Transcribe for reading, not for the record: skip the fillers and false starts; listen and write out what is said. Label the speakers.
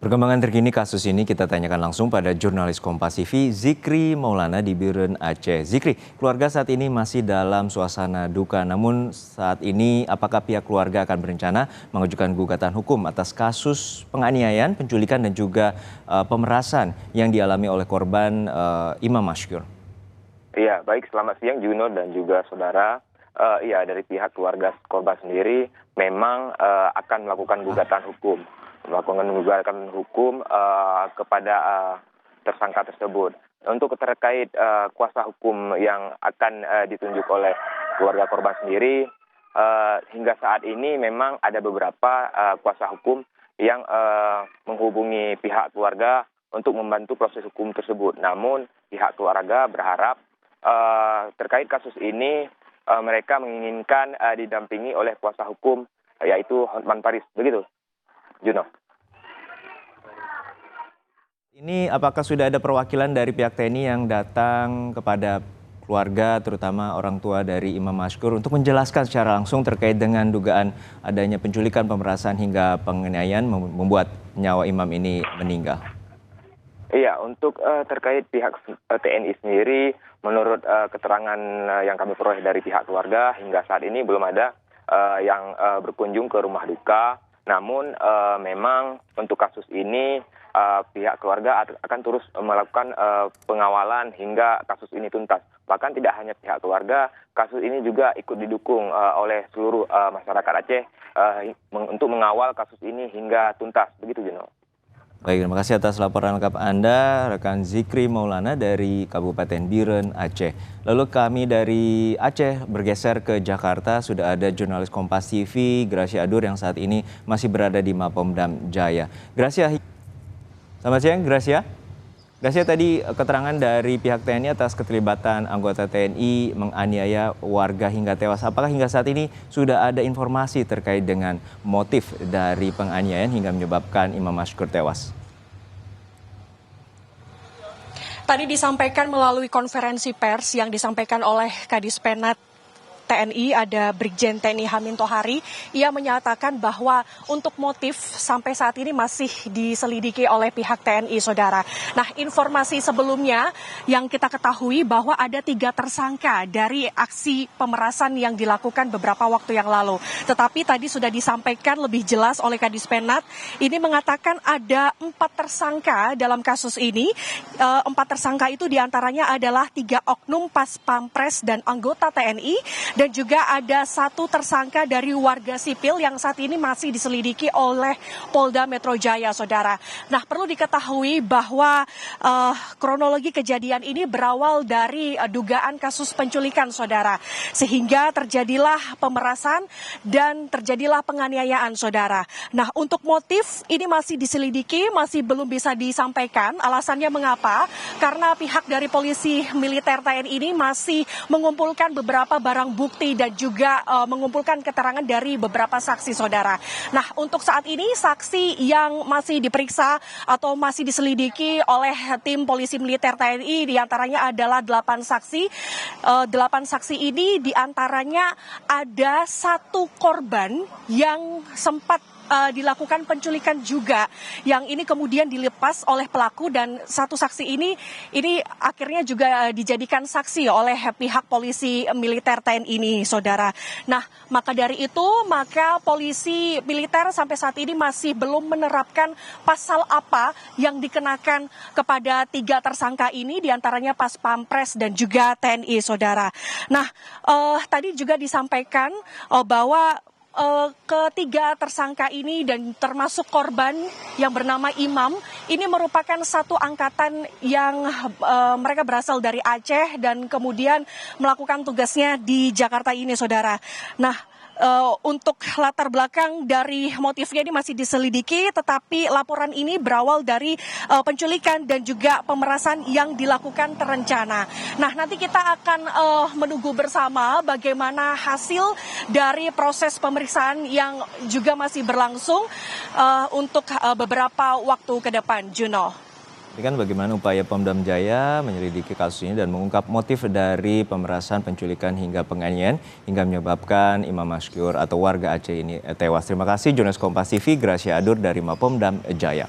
Speaker 1: Perkembangan terkini kasus ini kita tanyakan langsung pada jurnalis Kompas TV Zikri Maulana di Biren Aceh. Zikri, keluarga saat ini masih dalam suasana duka. Namun saat ini apakah pihak keluarga akan berencana mengajukan gugatan hukum atas kasus penganiayaan, penculikan dan juga pemerasan yang dialami oleh korban Imam Mashkur?
Speaker 2: Iya, baik, selamat siang Juno dan juga saudara. Iya, dari pihak keluarga korban sendiri memang akan melakukan gugatan hukum. Kepada tersangka tersebut. Untuk terkait kuasa hukum yang akan ditunjuk oleh keluarga korban sendiri, hingga saat ini memang ada beberapa kuasa hukum yang menghubungi pihak keluarga untuk membantu proses hukum tersebut. Namun pihak keluarga berharap terkait kasus ini mereka menginginkan didampingi oleh kuasa hukum yaitu Hotman Paris. Begitu, Juno.
Speaker 1: Ini apakah sudah ada perwakilan dari pihak TNI yang datang kepada keluarga, terutama orang tua dari Imam Mashkur, untuk menjelaskan secara langsung terkait dengan dugaan adanya penculikan, pemerasan hingga penganiayaan membuat nyawa Imam ini meninggal?
Speaker 2: Iya, untuk terkait pihak TNI sendiri, menurut keterangan yang kami peroleh dari pihak keluarga, hingga saat ini belum ada yang berkunjung ke rumah duka. Namun memang untuk kasus ini pihak keluarga akan terus melakukan pengawalan hingga kasus ini tuntas. Bahkan tidak hanya pihak keluarga, kasus ini juga ikut didukung oleh seluruh masyarakat Aceh untuk mengawal kasus ini hingga tuntas. Begitu, Juno.
Speaker 1: Baik, terima kasih atas laporan lengkap Anda, rekan Zikri Maulana dari Kabupaten Biren, Aceh. Lalu kami dari Aceh bergeser ke Jakarta, sudah ada jurnalis Kompas TV, Gracia Adur yang saat ini masih berada di Mapolda Jaya. Gracia, selamat siang Gracia. Gracia, tadi keterangan dari pihak TNI atas keterlibatan anggota TNI menganiaya warga hingga tewas. Apakah hingga saat ini sudah ada informasi terkait dengan motif dari penganiayaan hingga menyebabkan Imam Mashkur tewas?
Speaker 3: Tadi disampaikan melalui konferensi pers yang disampaikan oleh Kadis Penat TNI, ada Brigjen TNI Hamin Tohari. Ia menyatakan bahwa untuk motif sampai saat ini masih diselidiki oleh pihak TNI, saudara. Nah, informasi sebelumnya yang kita ketahui bahwa ada 3 tersangka dari aksi pemerasan yang dilakukan beberapa waktu yang lalu. Tetapi tadi sudah disampaikan lebih jelas oleh Kadis Penat, ini mengatakan ada 4 tersangka dalam kasus ini. 4 tersangka itu diantaranya adalah 3 oknum pas pampres dan anggota TNI, dan juga ada 1 tersangka dari warga sipil yang saat ini masih diselidiki oleh Polda Metro Jaya, saudara. Nah, perlu diketahui bahwa kronologi kejadian ini berawal dari dugaan kasus penculikan, saudara. Sehingga terjadilah pemerasan dan terjadilah penganiayaan, saudara. Nah, untuk motif ini masih diselidiki, masih belum bisa disampaikan. Alasannya mengapa? Karena pihak dari polisi militer TNI ini masih mengumpulkan beberapa barang bukti dan juga mengumpulkan keterangan dari beberapa saksi, saudara. Nah, untuk saat ini saksi yang masih diperiksa atau masih diselidiki oleh tim polisi militer TNI diantaranya adalah 8 saksi. 8 saksi ini diantaranya ada 1 korban yang sempat dilakukan penculikan juga, yang ini kemudian dilepas oleh pelaku, dan 1 saksi ini akhirnya juga dijadikan saksi oleh pihak polisi militer TNI ini, saudara. Nah, maka dari itu maka polisi militer sampai saat ini masih belum menerapkan pasal apa yang dikenakan kepada 3 tersangka ini, diantaranya pas pampres dan juga TNI, saudara. Nah, tadi juga disampaikan bahwa ketiga tersangka ini dan termasuk korban yang bernama Imam ini merupakan satu angkatan yang mereka berasal dari Aceh dan kemudian melakukan tugasnya di Jakarta ini, saudara. Nah, untuk latar belakang dari motifnya ini masih diselidiki, tetapi laporan ini berawal dari penculikan dan juga pemerasan yang dilakukan terencana. Nah, nanti kita akan menunggu bersama bagaimana hasil dari proses pemeriksaan yang juga masih berlangsung untuk beberapa waktu ke depan, Juno.
Speaker 1: Ini kan bagaimana upaya Polda Jaya menyelidiki kasus ini dan mengungkap motif dari pemerasan, penculikan hingga penganiayaan hingga menyebabkan Imam Mashkur atau warga Aceh ini tewas. Terima kasih jurnalis Kompas TV Gracia Adur dari Mapolda Jaya.